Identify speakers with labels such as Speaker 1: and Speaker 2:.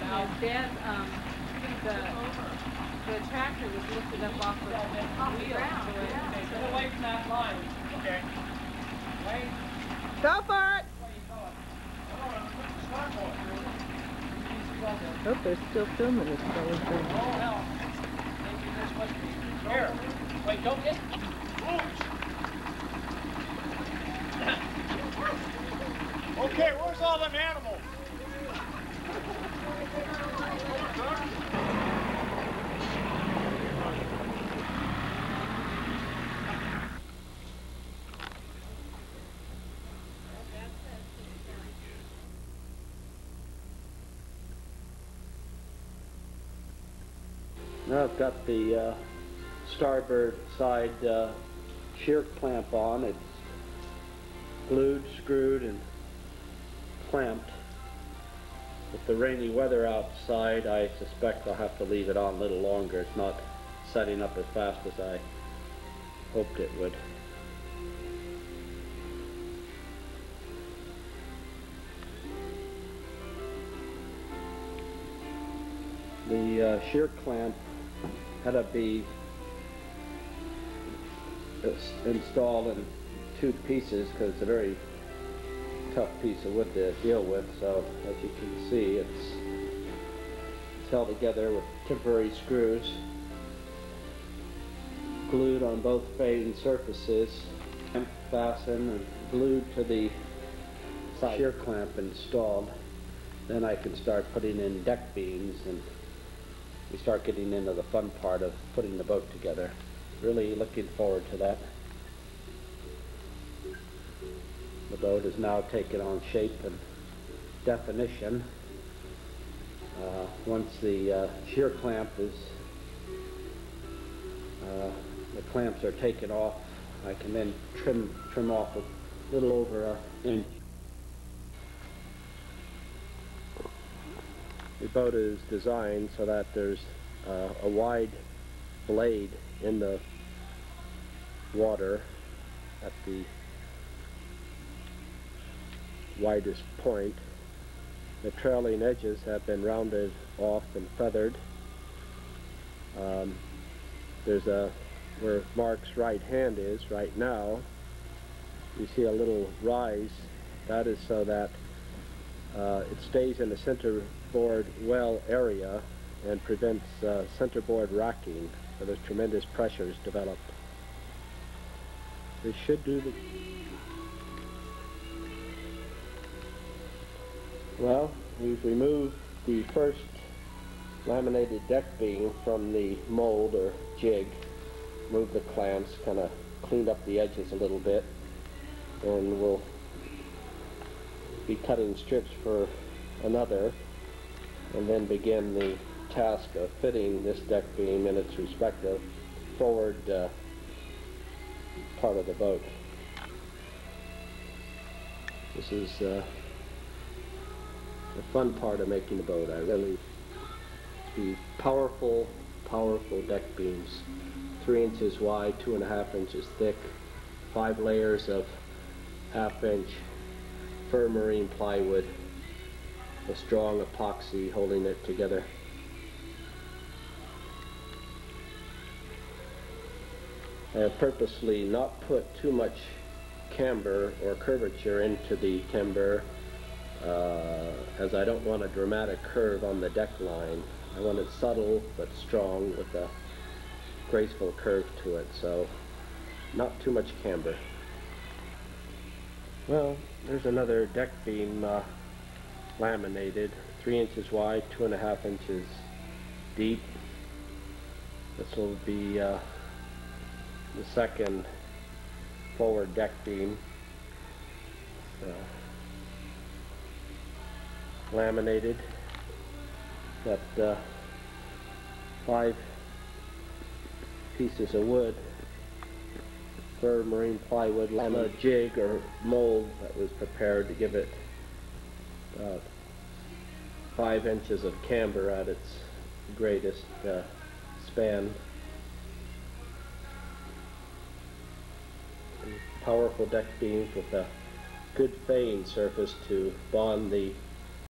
Speaker 1: Dad, the tractor was lifted up off the wheel.
Speaker 2: Get away from that line. Okay. Wait.
Speaker 3: Go for it! Oh, they're still filming this fellow thing.
Speaker 2: Oh, hell. Here. Wait, don't get... Okay, where's all them animals?
Speaker 4: Now I've got the starboard side shear clamp on. It's glued, screwed, and clamped. With the rainy weather outside, I suspect I'll have to leave it on a little longer. It's not setting up as fast as I hoped it would. The shear clamp had to be installed in two pieces because it's a very tough piece of wood to deal with. So as you can see, it's held together with temporary screws, glued on both fading surfaces, and fastened and glued to the shear clamp installed. Then I can start putting in deck beams, and we start getting into the fun part of putting the boat together. Really looking forward to that. The boat is now taking on shape and definition. Once the shear clamp is, the clamps are taken off, I can then trim off a little over an inch. The boat is designed so that there's a wide blade in the water at the widest point. The trailing edges have been rounded off and feathered. There's where Mark's right hand is right now, you see a little rise. That is so that it stays in the centerboard well area and prevents centerboard rocking, so there's tremendous pressures developed. This should do the... Well, we've removed the first laminated deck beam from the mold or jig, moved the clamps, kind of cleaned up the edges a little bit, and we'll be cutting strips for another, and then begin the task of fitting this deck beam in its respective forward part of the boat. This is the fun part of making the boat. I really see powerful deck beams, 3 inches wide, 2.5 inches thick, 5 layers of 1/2 inch fir marine plywood, a strong epoxy holding it together. I have purposely not put too much camber or curvature into the timber, as I don't want a dramatic curve on the deck line. I want it subtle but strong with a graceful curve to it, so not too much camber. Well, there's another deck beam laminated, 3 inches wide, 2.5 inches deep. This will be the second forward deck beam. Laminated. Got 5 pieces of wood, fir marine plywood, and a jig or mold that was prepared to give it 5 inches of camber at its greatest span. Powerful deck beams with a good faying surface to bond the